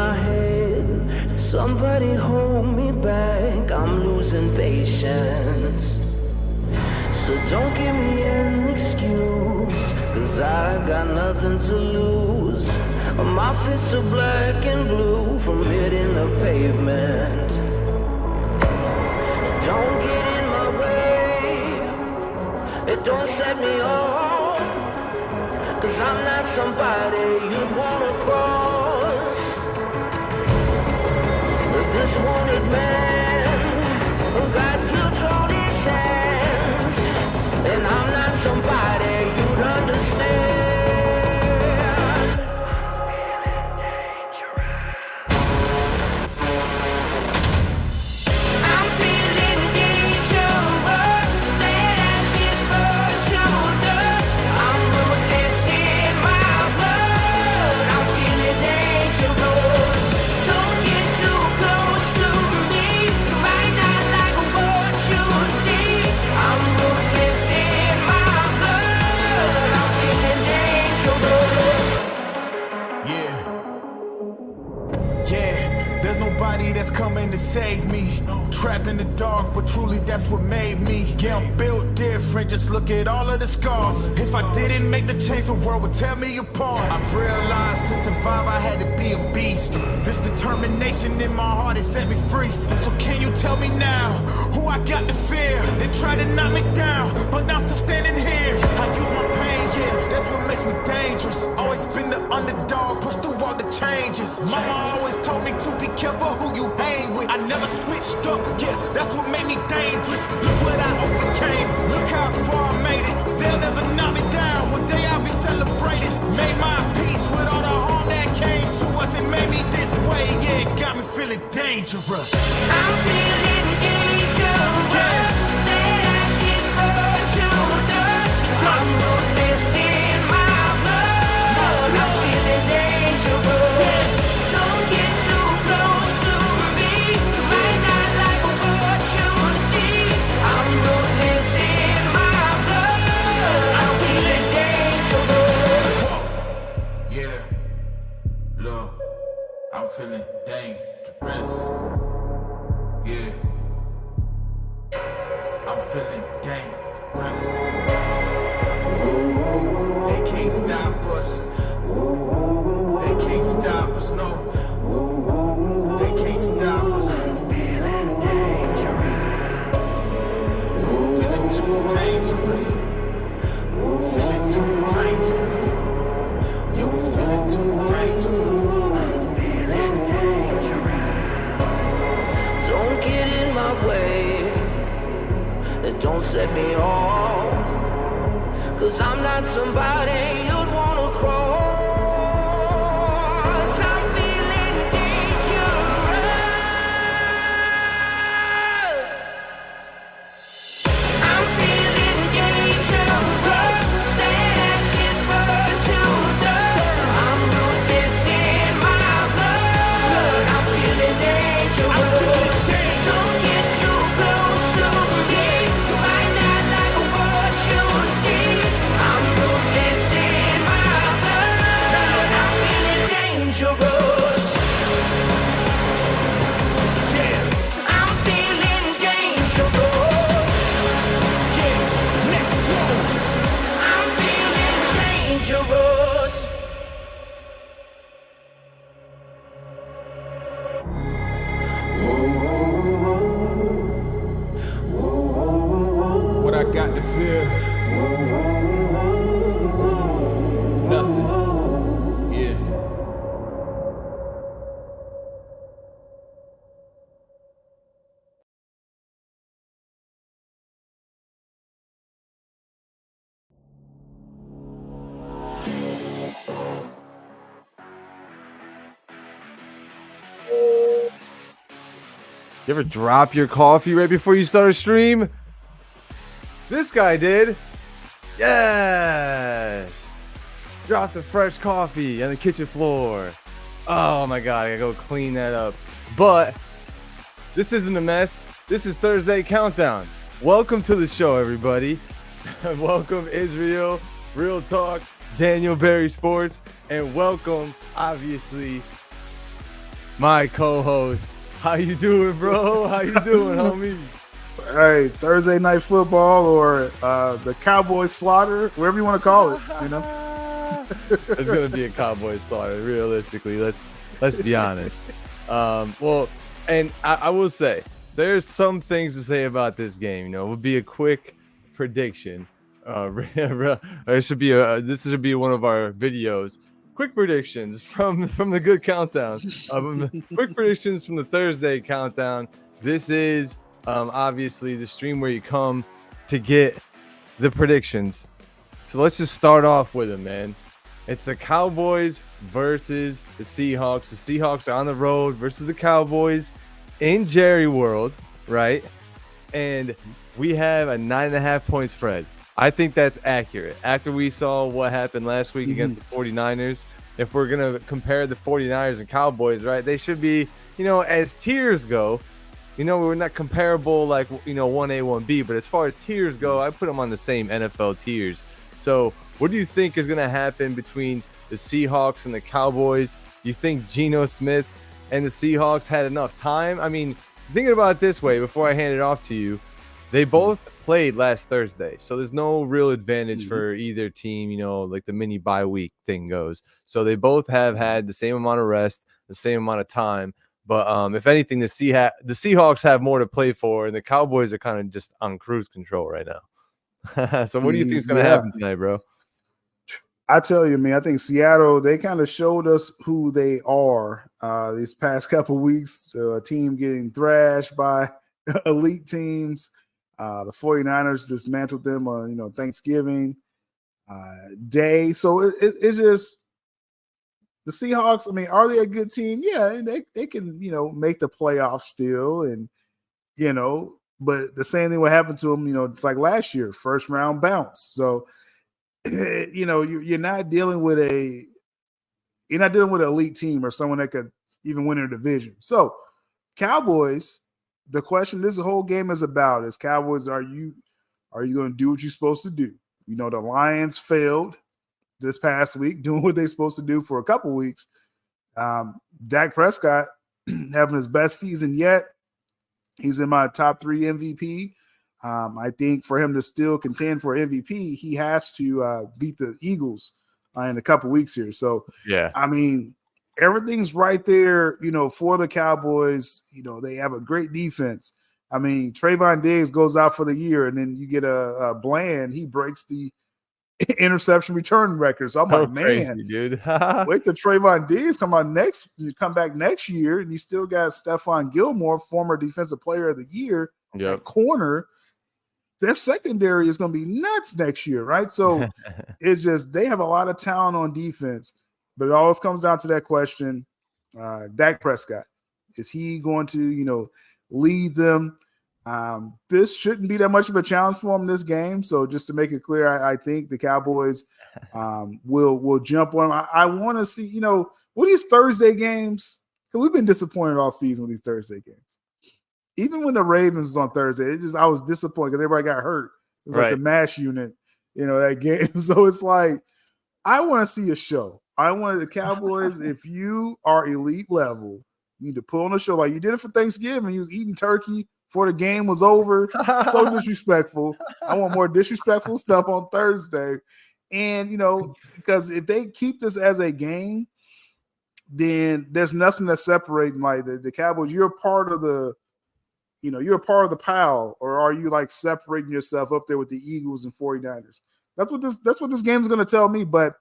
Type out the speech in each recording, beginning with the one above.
my head. Somebody hold me back, I'm losing patience. So don't give me an excuse, cause I got nothing to lose. My fists are black and blue from hitting the pavement. Don't get in my way, it don't set me off, cause I'm not somebody you'd wanna cross. This wanted man got guilt on his hands, and I'm not somebody you'd understand. I'm feeling dangerous, let ashes burn to dust. I'm rootless in my blood, I'm feeling dangerous. Don't get too close to me, you might not like what you see. I'm rootless in my blood, I'm feeling dangerous. Yeah, there's nobody that's coming to save me. Trapped in the dark, but truly that's what made me. Yeah, I'm built different, just look at all of the scars. If I didn't make the change, the world would tear me apart. I've realized to survive I had to be a beast. This determination in my heart has set me free. So can you tell me now, who I got to fear? They try to knock me down, but now I'm still standing here. I use my pain, yeah, that's what makes me dangerous. Always been the underdog, pushed through all the changes. Mama always told me to be careful who you hang with. I never switched up, yeah, that's what made me dangerous. Look what I overcame, look how far I made it. They'll never knock me down, one day I'll be celebrated. Made my peace with all the harm that came to us. It made me this way, yeah, it got me feeling dangerous. I'm feeling dangerous, let ashes burn to dust. I'm rootless in my blood, I'm feeling dangerous. Don't get too close to me, you might not like what you see. I'm rootless in my blood, I'm feeling dangerous. Yeah, look, I'm feeling dangerous. Yeah, I'm feeling dangerous. They can't stop us. They can't stop us, no. They can't stop us. Feeling dangerous, Feeling too dangerous. Feeling too dangerous. Yeah, we feeling too dangerous. feeling dangerous. Don't get in my way, it don't set me off, cause I'm not somebody you'd wanna cross. I'm feeling dangerous, I'm feeling dangerous, let ashes burn to dust. I'm rootless in my blood, I'm feeling dangerous. Don't get too close to me, you might not like what you see. I'm rootless in my blood, I'm feeling dangerous. Yeah, I'm feeling dangerous, yeah, let's go. I'm feeling dangerous. What I got to fear? Nothing. Yeah. You ever drop your coffee right before you start a stream? This guy did. Yes. Drop the fresh coffee on the kitchen floor. Oh my god, I gotta go clean that up. But this isn't a mess. This is Thursday Countdown. Welcome to the show, everybody. Welcome, Israel, Real Talk, Daniel Berry Sports, and welcome, obviously, my co-host. How you doing, bro? How you doing, homie? Hey, Thursday night football or the Cowboys slaughter, whatever you want to call it, you know. It's gonna be a Cowboys slaughter, realistically. Let's be honest. Well, and I will say there's some things to say about this game. You know, it would be a quick prediction. This should be one of our videos. Quick predictions from the good countdown. Quick predictions from the Thursday countdown. This is obviously the stream where you come to get the predictions. So let's just start off with it, man. It's the Cowboys versus the Seahawks. The Seahawks are on the road versus the Cowboys in Jerry World, right? And we have a 9.5 point spread. I think that's accurate. After we saw what happened last week against the 49ers, if we're going to compare the 49ers and Cowboys, right, they should be, you know, as tiers go, you know, we're not comparable like, you know, 1A, 1B, but as far as tiers go, I put them on the same NFL tiers. So what do you think is going to happen between the Seahawks and the Cowboys? You think Geno Smith and the Seahawks had enough time? I mean, thinking about it this way, before I hand it off to you, they both played last Thursday, so there's no real advantage for either team, you know, like the mini bye week thing goes. So they both have had the same amount of rest, the same amount of time. But if anything, the Seahawks have more to play for, and the Cowboys are kind of just on cruise control right now. So what do you think is going to happen tonight, bro? I tell you, man, I think Seattle, they kind of showed us who they are these past couple weeks. A team getting thrashed by elite teams. The 49ers dismantled them on, you know, Thanksgiving Day. So it's just the Seahawks. I mean, are they a good team? Yeah, they can, you know, make the playoffs still, and you know, but the same thing would happen to them. You know, it's like last year, first round bounce. So you know, you're not dealing with an elite team or someone that could even win a division. So Cowboys. The question this whole game is about is Cowboys, are you going to do what you're supposed to do? You know, the Lions failed this past week doing what they're supposed to do for a couple weeks. Dak Prescott having his best season yet. He's in my top 3 MVP. I think for him to still contend for MVP, he has to beat the Eagles in a couple weeks here. So, yeah, I mean, everything's right there, you know, for the Cowboys. You know, they have a great defense. I mean, Trayvon Diggs goes out for the year, and then you get a Bland. He breaks the interception return record. So I'm like, crazy, man, dude. wait till Trayvon Diggs come back next year, and you still got Stephon Gilmore, former defensive player of the year, at corner. Their secondary is going to be nuts next year, right? So it's just they have a lot of talent on defense. But it always comes down to that question, Dak Prescott. Is he going to, you know, lead them? This shouldn't be that much of a challenge for him this game. So just to make it clear, I think the Cowboys will jump on him. I want to see, you know, what these Thursday games, because we've been disappointed all season with these Thursday games. Even when the Ravens was on Thursday, I was disappointed because everybody got hurt. It was like the MASH unit, you know, that game. So it's like, I want to see a show. I want the Cowboys, if you are elite level, you need to put on a show like you did it for Thanksgiving. You was eating turkey before the game was over. So disrespectful. I want more disrespectful stuff on Thursday. And, you know, because if they keep this as a game, then there's nothing that's separating like the Cowboys. You're a part of the, you know, you're a part of the pile, or are you like separating yourself up there with the Eagles and 49ers? That's what this game is going to tell me. But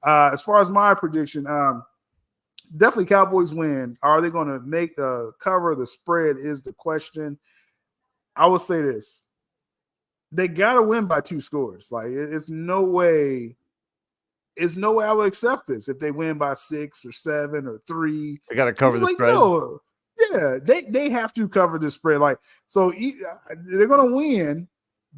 as far as my prediction, definitely Cowboys win. Are they going to make cover the spread is the question. I will say this. They got to win by 2 scores. Like, it's no way I would accept this if they win by 6 or 7 or 3. They got to cover the spread. No. Yeah, they have to cover the spread. Like, so they're going to win,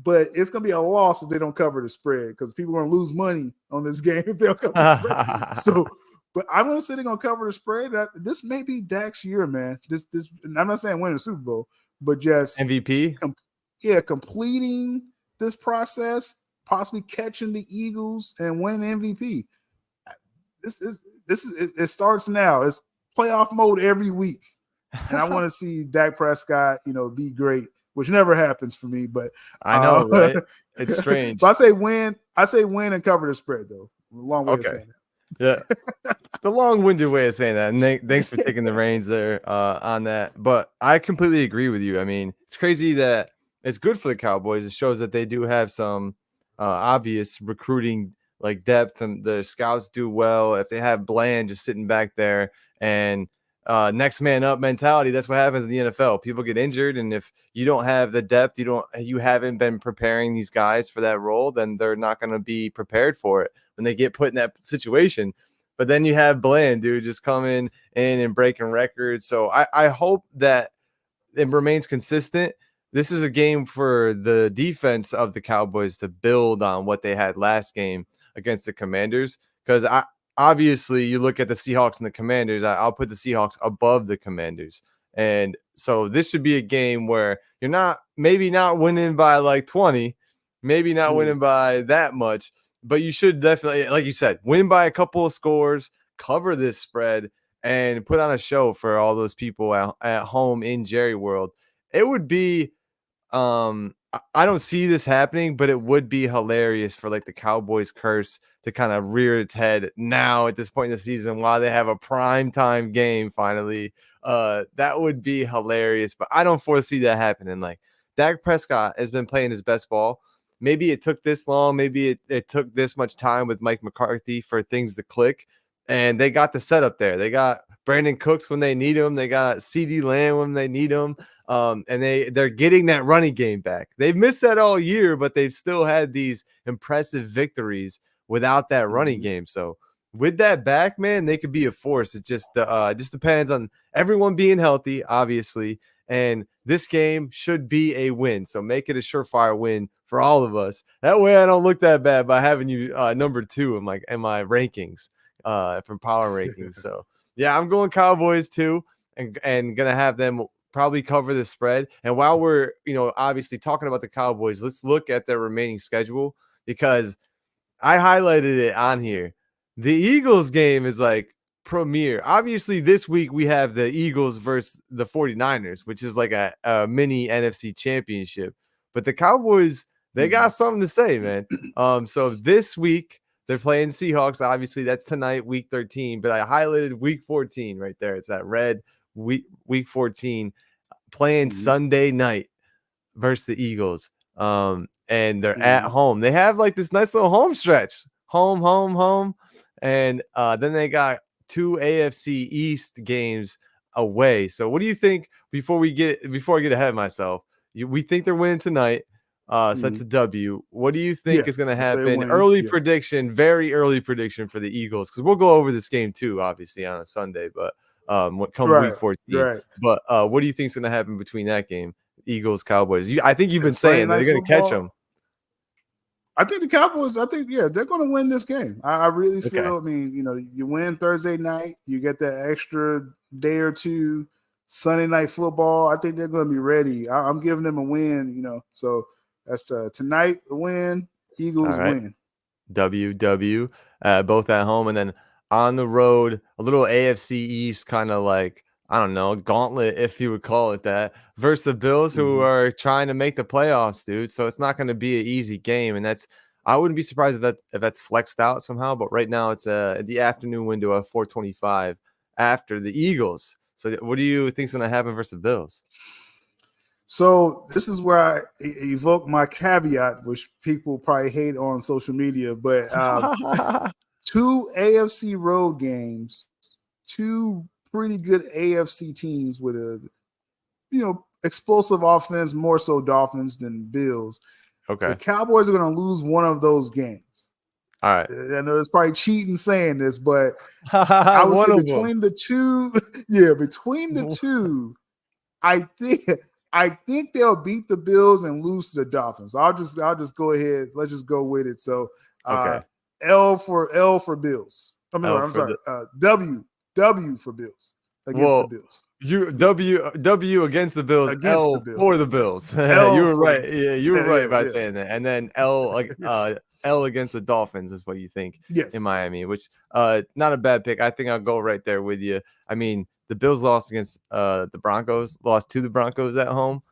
but it's going to be a loss if they don't cover the spread because people are going to lose money on this game if they don't cover the spread. So, but I'm going to say they're going to cover the spread. This may be Dak's year, man. This. I'm not saying winning the Super Bowl, but just MVP. Completing this process, possibly catching the Eagles and winning MVP. It starts now. It's playoff mode every week. And I want to see Dak Prescott, be great, which never happens for me. But I know, right? It's strange. But I say win and cover the spread, though. A long way of saying that. Yeah. The long-winded way of saying that. And thanks for taking the reins there on that. But I completely agree with you. I mean, it's crazy that it's good for the Cowboys. It shows that they do have some obvious recruiting like depth, and the scouts do well. If they have Bland just sitting back there and next man up mentality, that's what happens in the NFL. People get injured, and if you don't have the depth, you haven't been preparing these guys for that role, then they're not going to be prepared for it when they get put in that situation. But then you have Bland, dude, just coming in and breaking records. So I hope that it remains consistent. This is a game for the defense of the Cowboys to build on what they had last game against the Commanders, because obviously you look at the Seahawks and the Commanders, I'll put the Seahawks above the Commanders. And so this should be a game where you're maybe not winning by like 20, maybe not winning by that much, but you should definitely, like you said, win by a couple of scores, cover this spread, and put on a show for all those people at home in Jerry World. It would be, I don't see this happening, but it would be hilarious for like the Cowboys curse to kind of rear its head now at this point in the season while they have a prime time game finally. That would be hilarious, but I don't foresee that happening. Like, Dak Prescott has been playing his best ball. Maybe it took this long. Maybe it took this much time with Mike McCarthy for things to click. And they got the setup there. They got Brandon Cooks when they need him. They got CeeDee Lamb when they need him. And they're getting that running game back. They've missed that all year, but they've still had these impressive victories without that running game. So with that back, man, they could be a force. It just depends on everyone being healthy, obviously. And this game should be a win. So make it a surefire win for all of us. That way I don't look that bad by having you number 2 in my rankings from power rankings. So yeah, I'm going Cowboys too, and gonna have them probably cover the spread. And while we're obviously talking about the Cowboys, let's look at their remaining schedule, because I highlighted it on here. The Eagles game is like premier. Obviously, this week we have the Eagles versus the 49ers, which is like a mini NFC championship. But the Cowboys, they got something to say, man. So this week they're playing Seahawks. Obviously, that's tonight, week 13. But I highlighted week 14 right there. It's that red week 14 playing Sunday night versus the Eagles. And they're at home. They have like this nice little home stretch. Home. And then they got 2 AFC East games away. So what do you think before I get ahead of myself? We think they're winning tonight. So that's a W. What do you think is going to happen? Prediction, very early prediction for the Eagles, because we'll go over this game too, obviously, on a Sunday, but week 14. Right. But what do you think is going to happen between that game, Eagles, Cowboys? I think you've been saying that they're going to catch them. I think the Cowboys, they're going to win this game. I really feel, I mean, you win Thursday night, you get that extra day or two, Sunday night football. I think they're going to be ready. I'm giving them a win, so that's tonight a win, Eagles win. WW, both at home, and then on the road, a little AFC East kind of like, I don't know, gauntlet, if you would call it that, versus the Bills, who are trying to make the playoffs, dude. So it's not going to be an easy game, and I wouldn't be surprised if that's flexed out somehow. But right now, it's the afternoon window of 4:25 after the Eagles. So what do you think is going to happen versus the Bills? So this is where I evoke my caveat, which people probably hate on social media, but 2 AFC road games, 2 pretty good AFC teams with a explosive offense, more so Dolphins than Bills. Okay. The Cowboys are going to lose one of those games. All right. I know it's probably cheating saying this, but I would say between the two, I think they'll beat the Bills and lose to the Dolphins. I'll just go ahead. Let's just go with it. So L for Bills. W for Bills against the Bills. W against the Bills, Against the L Bills. for the Bills. L You were for- right. Yeah, you were right by yeah. saying that. And then L against the Dolphins is what you think Yes. in Miami, which not a bad pick. I think I'll go right there with you. I mean, the Bills lost against the Broncos, lost to the Broncos at home.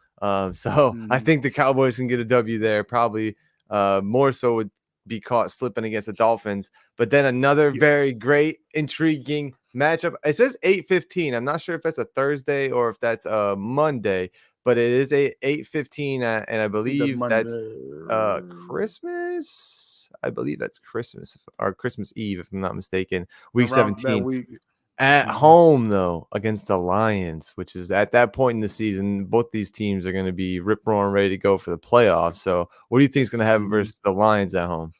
So I think the Cowboys can get a W there. Probably more so would be caught slipping against the Dolphins. But then another very great, intriguing matchup. It says 8:15. I'm not sure if that's a Thursday or if that's a Monday, but it is a 8:15, and I believe that's Christmas. I believe that's Christmas or Christmas Eve, if I'm not mistaken. Week Around 17. that week. At home, though, against the Lions, which is at that point in the season, both these teams are going to be rip roaring ready to go for the playoffs. So, what do you think is going to happen versus the Lions at home?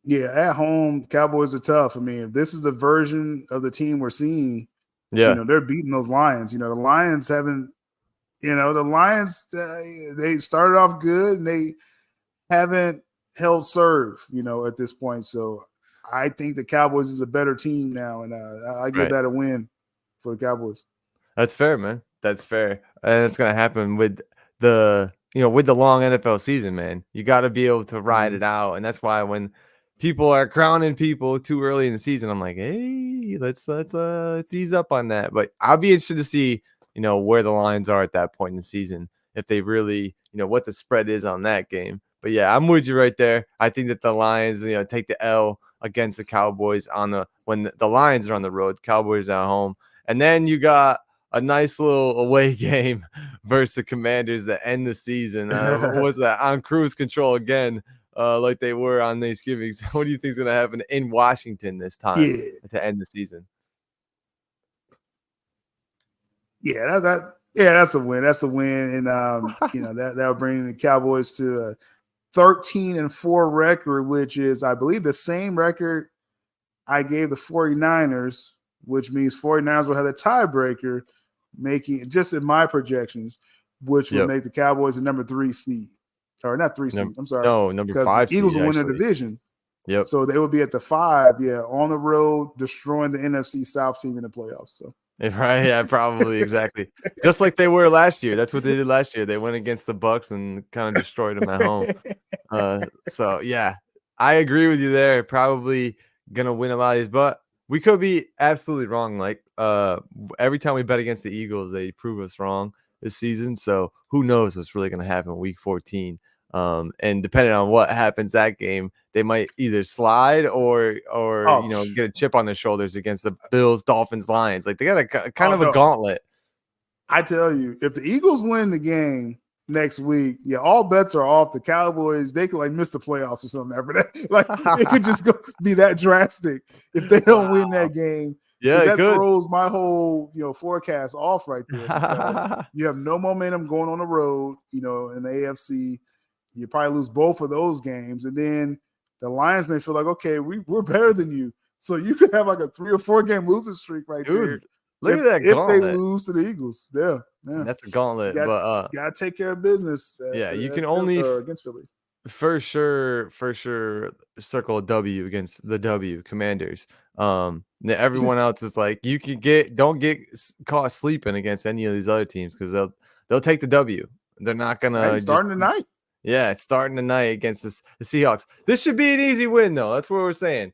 Yeah, at home, Cowboys are tough. I mean, if this is the version of the team we're seeing, Yeah, they're beating those Lions. The Lions haven't, the Lions, they started off good and they haven't held serve, at this point. So I think the Cowboys is a better team now, and I give that a win for the Cowboys. That's fair, man. That's fair, and it's gonna happen with the with the long NFL season, man. You got to be able to ride it out, and that's why when people are crowning people too early in the season, I'm like, hey, let's ease up on that. But I'll be interested to see where the Lions are at that point in the season, if they really what the spread is on that game. But yeah, I'm with you right there. I think that the Lions take the L against the Cowboys when the Lions are on the road, Cowboys at home, and then you got a nice little away game versus the Commanders that end the season. Was that on cruise control again, like they were on Thanksgiving? So what do you think is going to happen in Washington this time to end the season? Yeah, that's a win. That's a win, and that'll bring the Cowboys to a 13-4 record, which is, I believe, the same record I gave the 49ers, which means 49ers will have the tiebreaker, making just in my projections, which would make the Cowboys a number 3 seed. Or not 3 seed. I'm sorry. No, number 5 seed. Eagles will win the division. Yep. So they will be at the 5, on the road, destroying the NFC South team in the playoffs. So right, yeah, probably exactly. Just like they were last year. That's what they did last year. They went against the Bucks and kind of destroyed them at home. So yeah, I agree with you there. Probably gonna win a lot of these, but we could be absolutely wrong. Like every time we bet against the Eagles, they prove us wrong this season. So who knows what's really gonna happen week 14. And depending on what happens that game, they might either slide or get a chip on their shoulders against the Bills, Dolphins, Lions. Like they got a kind of a gauntlet. I tell you, if the Eagles win the game next week, all bets are off. The Cowboys, they could miss the playoffs or something after that. Like it could just be that drastic if they don't win that game. Yeah, that throws my whole forecast off right there. Because you have no momentum going on the road, in the AFC. You probably lose both of those games, and then the Lions may feel like, okay, we're better than you. So you could have like a 3 or 4 game losing streak right there. Look at that if gauntlet. they lose to the Eagles. Yeah. That's a gauntlet. You gotta take care of business. You can only against Philly. For sure circle a W against the W Commanders. Everyone else is like, don't get caught sleeping against any of these other teams because they'll take the W. They're not gonna starting tonight. Yeah, it's starting tonight against the Seahawks. This should be an easy win, though. That's what we're saying.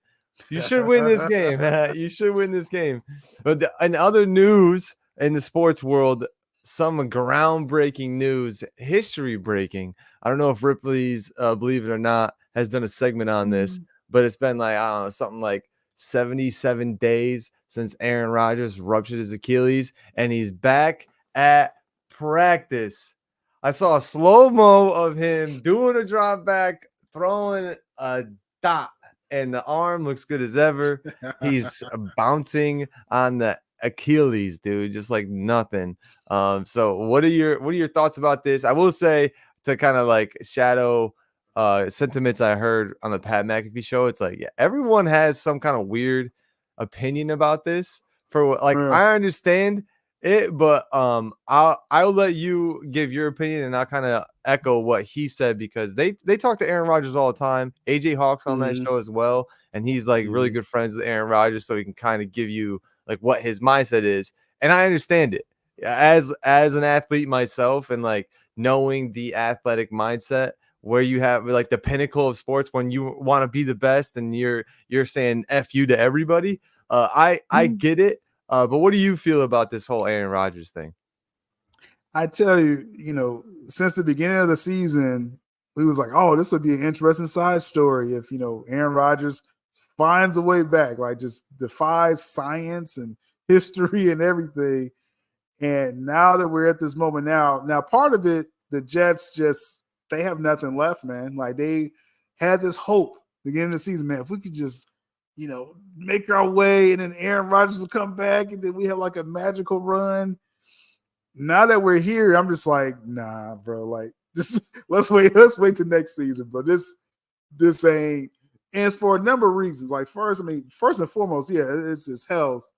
You should win this game. You should win this game. But in other news in the sports world, some groundbreaking news, history breaking. I don't know if Ripley's Believe It or Not has done a segment on this, but it's been like, I don't know, something like 77 days since Aaron Rodgers ruptured his Achilles, and he's back at practice. I saw a slow-mo of him doing a drop back, throwing a dot, and the arm looks good as ever. He's bouncing on the Achilles, dude, just like nothing. So what are your thoughts about this? I will say, to kind of like shadow sentiments I heard on the Pat McAfee show, it's like, everyone has some kind of weird opinion about this. I understand it, but I'll let you give your opinion, and I'll kind of echo what he said, because they talk to Aaron Rodgers all the time. AJ Hawk's on that show as well, and he's like really good friends with Aaron Rodgers, so he can kind of give you like what his mindset is, and I understand it. as an athlete myself, and like knowing the athletic mindset where you have like the pinnacle of sports when you want to be the best and you're saying F you to everybody. I get it. But what do you feel about this whole Aaron Rodgers thing? I tell you, since the beginning of the season, we was like, oh, this would be an interesting side story if, Aaron Rodgers finds a way back, like just defies science and history and everything. And now that we're at this moment now part of it, the Jets they have nothing left, man. Like they had this hope beginning of the season, man. If we could just, make our way and then Aaron Rodgers will come back and then we have like a magical run. Now that we're here, I'm just like, nah, bro. Like, let's wait till next season, bro. This ain't. And for a number of reasons. Like, first and foremost, yeah, it's his health.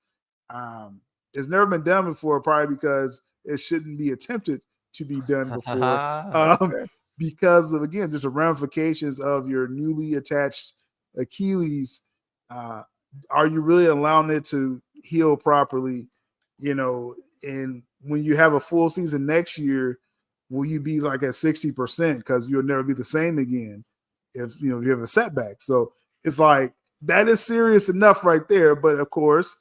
It's never been done before, probably because it shouldn't be attempted to be done before. Because of, again, just the ramifications of your newly attached Achilles. Are you really allowing it to heal properly? And when you have a full season next year, will you be like at 60%? Because you'll never be the same again if you have a setback. So it's like that is serious enough right there. But of course,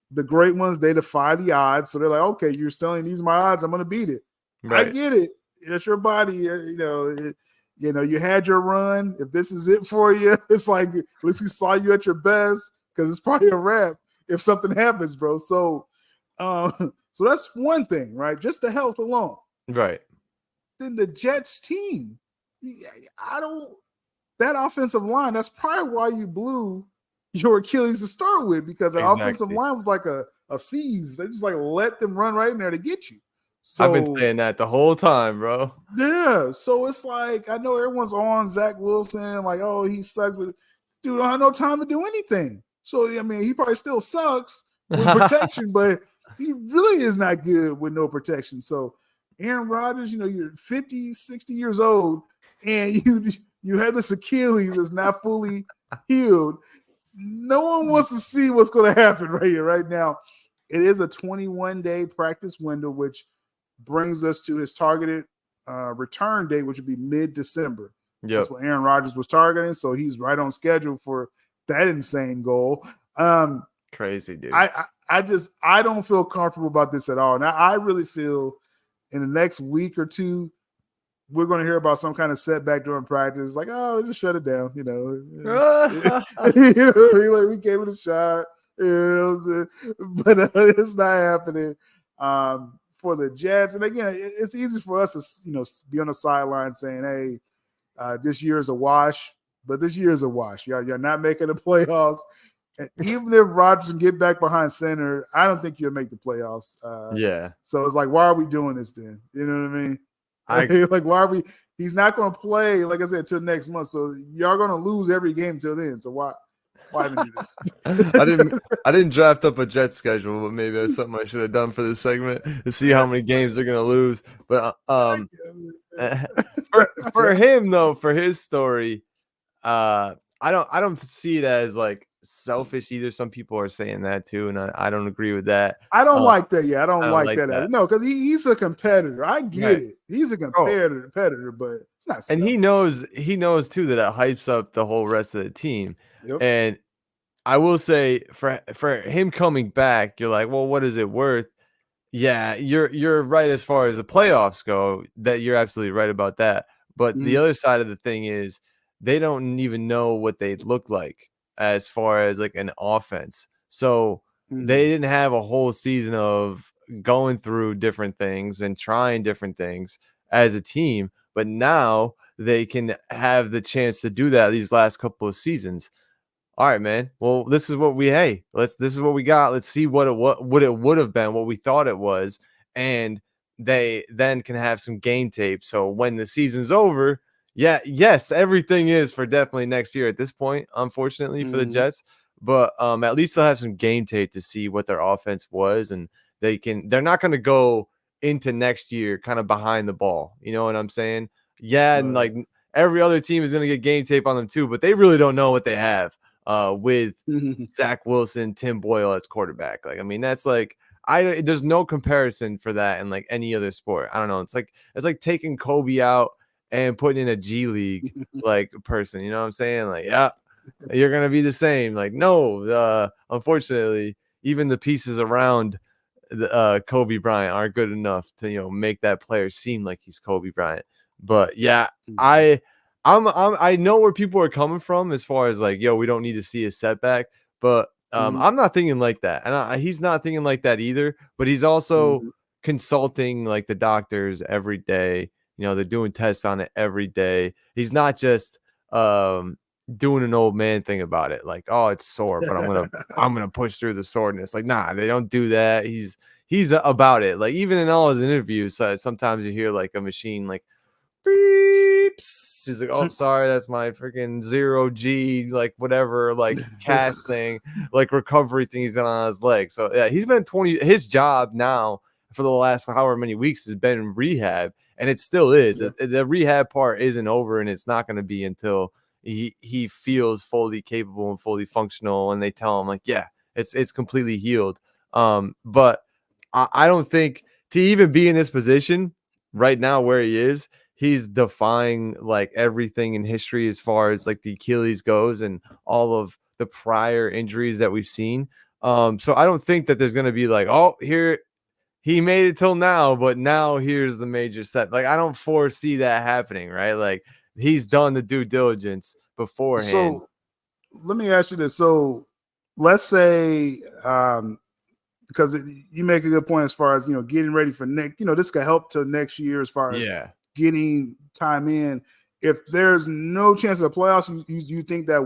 the great ones, they defy the odds. So they're like, okay, you're telling these are my odds, I'm gonna beat it. Right. I get it. It's your body, you had your run. If this is it for you, it's like at least we saw you at your best, because it's probably a wrap if something happens, bro. So so that's one thing, right? Just the health alone. Right. Then the Jets team, that offensive line, that's probably why you blew your Achilles to start with, because the offensive line was like a sieve. They just like let them run right in there to get you. So, I've been saying that the whole time, bro. Yeah. So it's like, I know everyone's on Zach Wilson, like, oh, he sucks, but dude don't have no time to do anything. So, I mean, he probably still sucks with protection, but he really is not good with no protection. So Aaron Rodgers, you're 50, 60 years old, and you have this Achilles that's not fully healed. No one wants to see what's going to happen right here, right now. It is a 21-day practice window, which brings us to his targeted return date, which would be mid-December. Yep. That's what Aaron Rodgers was targeting, so he's right on schedule for that insane goal. Crazy, dude. I don't feel comfortable about this at all. Now, I really feel in the next week or two, we're going to hear about some kind of setback during practice. Like, oh, just shut it down. Like, we gave it a shot. But it's not happening for the Jets. And again, it's easy for us to, be on the sideline saying, hey, this year is a wash. But this year is a wash. You're not making the playoffs. And even if Rodgers can get back behind center, I don't think you'll make the playoffs. Yeah. So it's like, why are we doing this then? You know what I mean? Like, why are we? He's not going to play, like I said, till next month. So y'all going to lose every game till then. So why even do this? I didn't draft up a Jets schedule, but maybe that's something I should have done for this segment to see how many games they're going to lose. But for him though, for his story, I don't see it as like selfish either. Some people are saying that too, and I don't agree with that. I don't like that. Yeah, I don't like that. No, because he's a competitor. I get it. He's a competitor, but it's not selfish. And he knows too that it hypes up the whole rest of the team. Yep. And I will say for him coming back, you're like, well, what is it worth? Yeah, you're right as far as the playoffs go. That you're absolutely right about that. But the other side of the thing is they don't even know what they look like as far as like an offense. So they didn't have a whole season of going through different things and trying different things as a team. But now they can have the chance to do that these last couple of seasons. All right, man. Well, this is what this is what we got. Let's see what it would have been, what we thought it was. And they then can have some game tape. So when the season's over, yes, everything is for definitely next year at this point, unfortunately for the Jets. But at least they'll have some game tape to see what their offense was, and they're not going to go into next year kind of behind the ball. You know what I'm saying? Yeah, and like every other team is going to get game tape on them too, but they really don't know what they have with Zach Wilson, Tim Boyle as quarterback. Like, I mean, that's like there's no comparison for that in like any other sport. I don't know. It's like taking Kobe out and putting in a G League like person. You know what I'm saying? Like, yeah, you're gonna be the same. Like, no, unfortunately, even the pieces around the Kobe Bryant aren't good enough to make that player seem like he's Kobe Bryant. But yeah, I know where people are coming from as far as like, yo, we don't need to see a setback, but I'm not thinking like that, and he's not thinking like that either. But he's also consulting like the doctors every day. They're doing tests on it every day. He's not just doing an old man thing about it, like, oh, it's sore, but I'm gonna push through the soreness. Like, nah, they don't do that. He's about it. Like, even in all his interviews, sometimes you hear like a machine like beeps. He's like, oh, sorry, that's my freaking 0G, like whatever, like cast thing, like recovery thing he's got on his leg. So yeah, he's been 20. His job now for the last however many weeks has been in rehab, and it still is. Yeah. The rehab part isn't over, and it's not going to be until he feels fully capable and fully functional, and they tell him like, yeah, it's completely healed. But I don't think to even be in this position right now where he is, he's defying like everything in history as far as like the Achilles goes and all of the prior injuries that we've seen. So I don't think that there's going to be like, oh, here he made it till now, but now here's the major set. Like, I don't foresee that happening, right? Like, he's done the due diligence beforehand. So let me ask you this. So let's say, because you make a good point as far as, getting ready for next, this could help till next year as far as getting time in. If there's no chance of the playoffs, you think that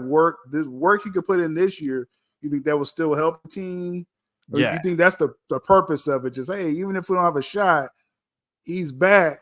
this work you could put in this year, you think that will still help the team? Or you think that's the purpose of it? Just, hey, even if we don't have a shot, he's back,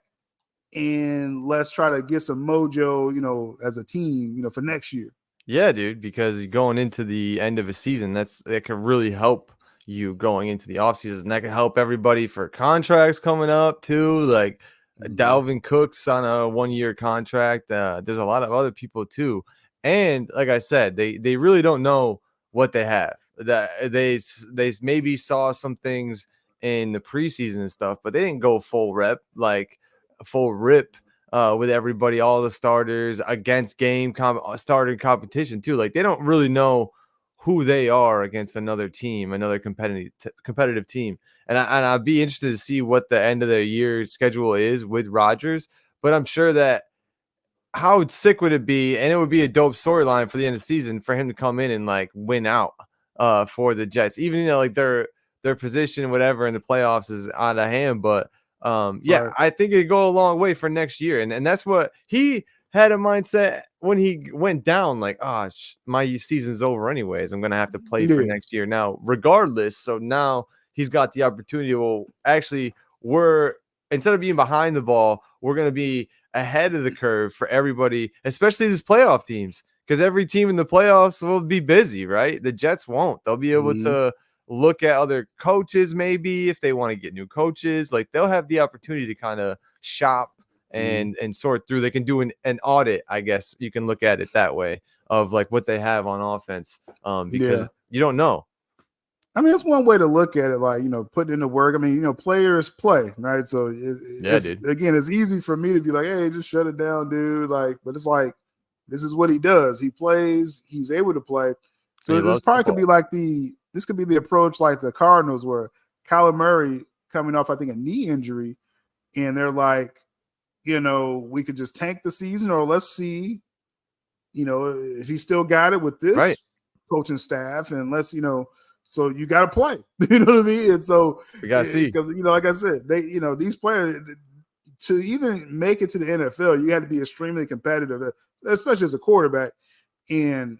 and let's try to get some mojo, as a team, for next year. Yeah, dude, because going into the end of a season, that could really help you going into the offseason. That could help everybody for contracts coming up too. Like Dalvin Cook's on a 1-year contract. There's a lot of other people too. And like I said, they really don't know what they have. That they maybe saw some things in the preseason and stuff, but they didn't go full rip with everybody, all the starters against starter competition too. Like, they don't really know who they are against another team, another competitive team. And I'd be interested to see what the end of their year schedule is with Rodgers. But I'm sure that how sick would it be, and it would be a dope storyline for the end of the season for him to come in and like win out for the Jets, even like their position, whatever, in the playoffs is out of hand. But right. I think it'd go a long way for next year. And that's what he had a mindset when he went down, like, my season's over anyways. I'm going to have to play for next year now, regardless. So now he's got the opportunity. Well, actually, instead of being behind the ball, we're going to be ahead of the curve for everybody, especially these playoff teams, because every team in the playoffs will be busy, right? The Jets won't. They'll be able to look at other coaches, maybe if they want to get new coaches. Like, they'll have the opportunity to kind of shop and sort through. They can do an audit, I guess you can look at it that way, of like what they have on offense, because you don't know. I mean, it's one way to look at it, like, putting in the work. I mean, players play, right? So it's easy for me to be like, hey, just shut it down, dude. Like, but it's like, this is what he does. He plays. He's able to play. So this probably could be like this could be the approach like the Cardinals, where Kyler Murray coming off, I think, a knee injury, and they're like, we could just tank the season, or let's see, if he still got it with this coaching staff, and let's, so you got to play, you know what I mean? And so we got to see, because, like I said, they, these players, to even make it to the NFL, you had to be extremely competitive, especially as a quarterback. And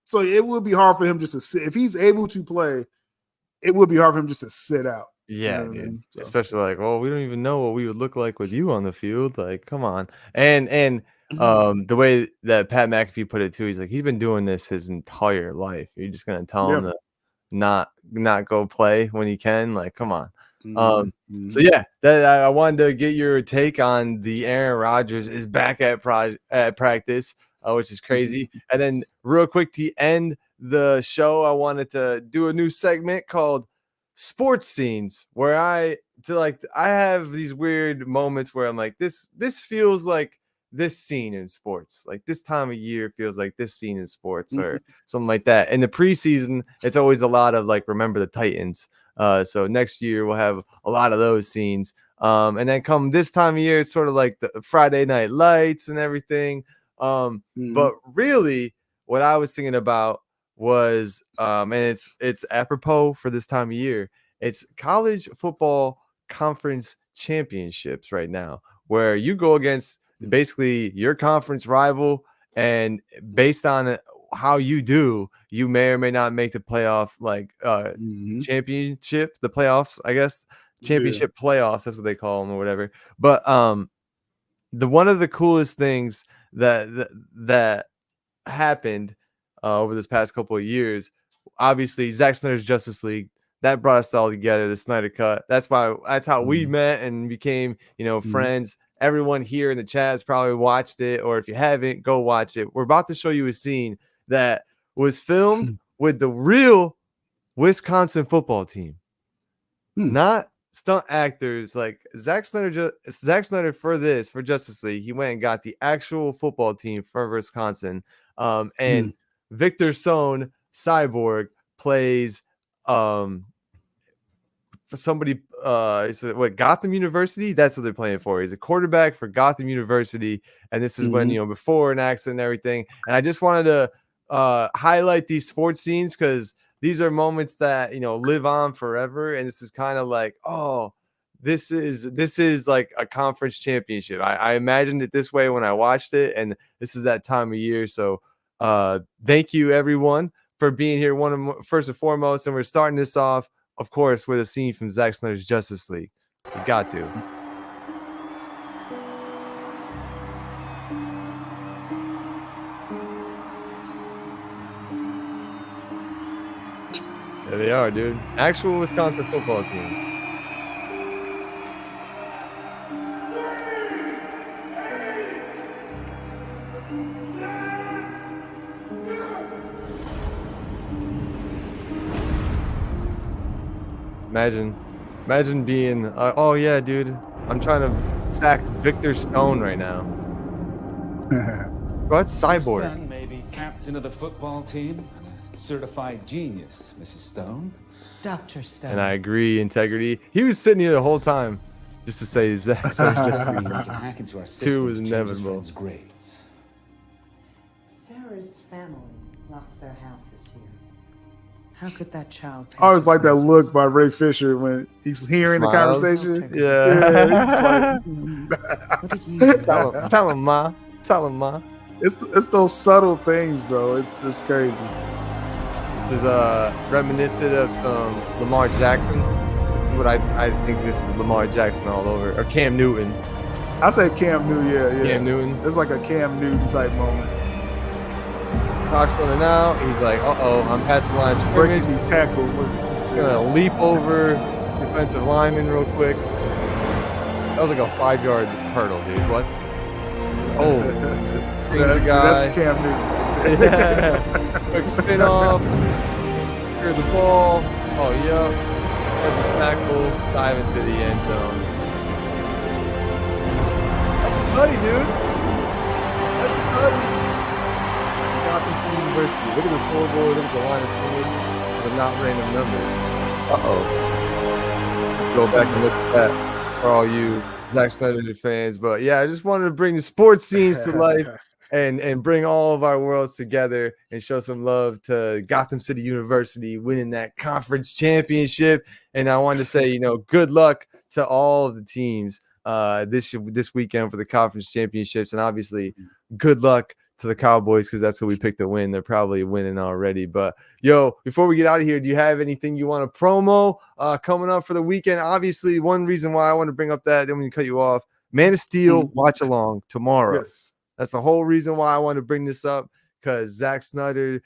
so it would be hard for him just to sit. If he's able to play, it would be hard for him just to sit out. Yeah, dude. I mean? So. Especially like, we don't even know what we would look like with you on the field. Like, come on. And the way that Pat McAfee put it too, he's like, he's been doing this his entire life. You're just gonna tell him to not go play when he can? Like, come on. So yeah, that I wanted to get your take on the Aaron Rodgers is back at practice, which is crazy. And then real quick to end the show, I wanted to do a new segment called sports scenes where I have these weird moments where I'm like, this feels like this scene in sports, like this time of year feels like this scene in sports or something like that. In the preseason, it's always a lot of like, remember the Titans. So next year we'll have a lot of those scenes. And then come this time of year, it's sort of like the Friday Night Lights and everything. But really what I was thinking about was, and it's apropos for this time of year, it's college football conference championships right now, where you go against basically your conference rival, and based on how you do, you may or may not make the playoff, like championship, the playoffs, I guess, championship playoffs, that's what they call them or whatever. But the one of the coolest things that happened over this past couple of years, obviously Zack Snyder's Justice League, that brought us all together, the Snyder Cut. That's how we met and became, friends. Everyone here in the chat has probably watched it, or if you haven't, go watch it. We're about to show you a scene that was filmed with the real Wisconsin football team, not stunt actors like Zack Snyder. For Justice League, he went and got the actual football team for Wisconsin. And Victor Sohn, Cyborg, plays for somebody, Gotham University? That's what they're playing for. He's a quarterback for Gotham University, and this is when, before an accident and everything. And I just wanted to highlight these sports scenes because these are moments that, live on forever. And this is kind of like, oh, this is like a conference championship. I imagined it this way when I watched it, and this is that time of year. So thank you everyone for being here, first and foremost. And we're starting this off, of course, with a scene from Zack Snyder's Justice League. We got to. There they are, dude. Actual Wisconsin football team. Imagine being, oh yeah, dude, I'm trying to sack Victor Stone right now. Bro, that's Cyborg. Your son may be captain of the football team, and a certified genius, Mrs. Stone. Dr. Stone. And I agree, integrity. He was sitting here the whole time just to say Zack Snyder's Justice League. 2 was inevitable. Grades. Sarah's family lost their houses here. How could that child? I always like that look by Ray Fisher when he's hearing Smiles. the conversation. Yeah. What did you Tell him, Ma. Tell him, Ma. It's those subtle things, bro. It's crazy. This is reminiscent of some Lamar Jackson. This is what I think this is Lamar Jackson all over. Or Cam Newton. I say Cam Newton, yeah. Cam Newton. It's like a Cam Newton type moment. Clock's running out. He's like, uh-oh, I'm passing the line of scrimmage. Breaking these tackles. He's just gonna leap over defensive lineman real quick. That was like a 5-yard hurdle, dude. What? Oh, that's Cam Newton. Yeah. Quick spin off. Clear the ball. Oh, yeah. That's a tackle. Dive into the end zone. That's a tutty, dude. That's a tutty. Gotham State University. Look at the scoreboard. Look at the line of scrimmage. Those are not random numbers. Uh-oh. Go back and look at that for all you Zack Snyder fans. But yeah, I just wanted to bring the sports scenes to life and bring all of our worlds together and show some love to Gotham City University winning that conference championship. And I wanted to say, good luck to all of the teams this weekend for the conference championships. And obviously, good luck to the Cowboys because that's who we picked to win. They're probably winning already. But yo, before we get out of here, do you have anything you want to promo coming up for the weekend? Obviously, one reason why I want to bring up that, then we can cut you off. Man of Steel watch along tomorrow. Yes. That's the whole reason why I want to bring this up, because Zack Snyder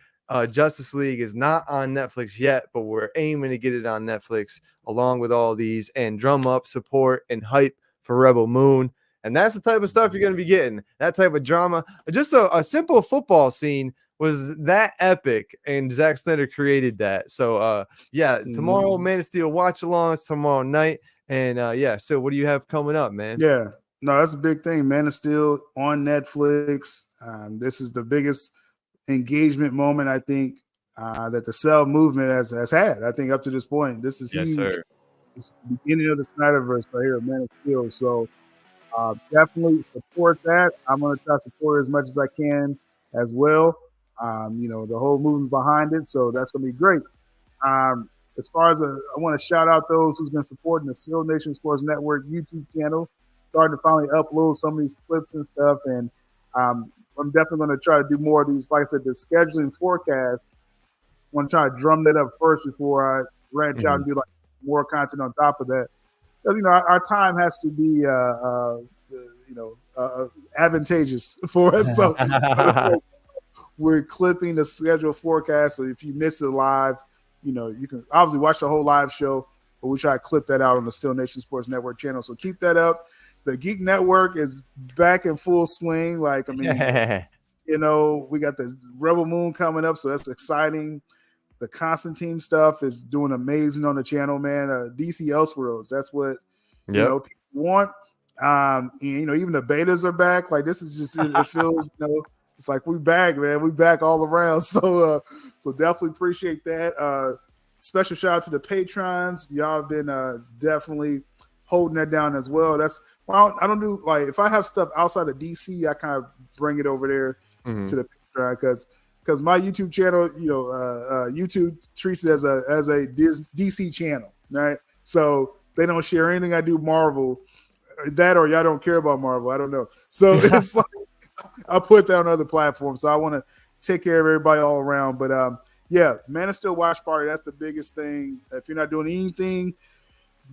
Justice League is not on Netflix yet, but we're aiming to get it on Netflix along with all these and drum up support and hype for Rebel Moon. And that's the type of stuff you're going to be getting, that type of drama. Just a simple football scene was that epic, and Zack Snyder created that. So yeah, tomorrow Man of Steel watch alongs tomorrow night, and yeah. So what do you have coming up, man? Yeah, no, that's a big thing. Man of Steel on Netflix. This is the biggest engagement moment I think that the Cell movement has had. I think up to this point, this is Yes, huge. sir. It's the beginning of the Snyderverse right here, Man of Steel. So definitely support that. I'm going to try to support it as much as I can as well. You know, the whole movement behind it. So that's going to be great. As far as I want to shout out those who's been supporting the Seal Nation Sports Network YouTube channel, starting to finally upload some of these clips and stuff. And I'm definitely going to try to do more of these. Like I said, the scheduling forecast. I want to try to drum that up first before I branch out and do like more content on top of that. Because, you know, our time has to be, advantageous for us. So we're clipping the schedule forecast. So if you miss it live, you know, you can obviously watch the whole live show, but we try to clip that out on the Still Nation Sports Network channel. So keep that up. The Geek Network is back in full swing. Like, I mean, you know, we got the Rebel Moon coming up, so that's exciting. The Constantine stuff is doing amazing on the channel, man. DC Elseworlds, that's what you know people want. And you know, even the betas are back. Like, this is just it feels, you know, it's like we back, man. We back all around. So definitely appreciate that. Special shout out to the patrons. Y'all have been definitely holding that down as well. That's why I don't do, like, if I have stuff outside of DC, I kind of bring it over there to the Patreon because my YouTube channel, you know, YouTube treats it as a DC channel, right? So they don't share anything I do Marvel, that or y'all don't care about Marvel. I don't know. So it's like I put that on other platforms. So I want to take care of everybody all around. But yeah, Man of Steel watch party. That's the biggest thing. If you're not doing anything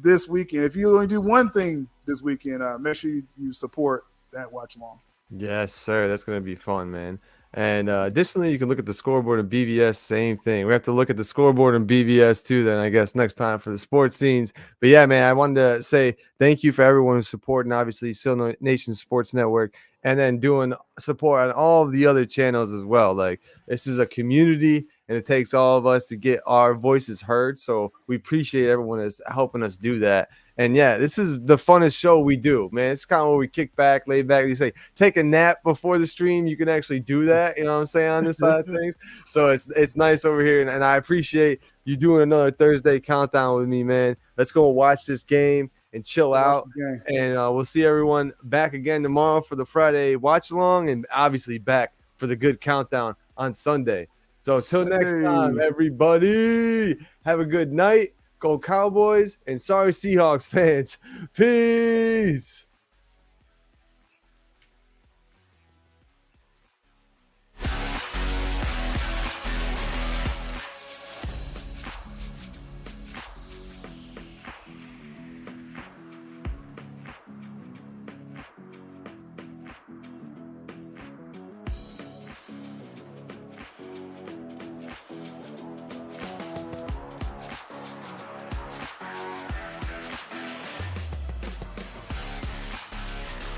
this weekend, if you only do one thing this weekend, make sure you support that watch along. Yes, sir. That's going to be fun, man. And additionally, you can look at the scoreboard and BVS, same thing. We have to look at the scoreboard and BVS too, then I guess next time for the sports scenes. But yeah, man, I wanted to say thank you for everyone who's supporting, obviously, Seal Nation Sports Network, and then doing support on all of the other channels as well. Like, this is a community, and it takes all of us to get our voices heard. So we appreciate everyone that's helping us do that. And yeah, this is the funnest show we do, man. It's kind of where we kick back, lay back. You say, take a nap before the stream. You can actually do that. You know what I'm saying, on this side of things. So it's nice over here. And I appreciate you doing another Thursday countdown with me, man. Let's go watch this game and chill out. And we'll see everyone back again tomorrow for the Friday watch along, and obviously back for the good countdown on Sunday. So until next time, everybody, have a good night. Go Cowboys, and sorry Seahawks fans. Peace.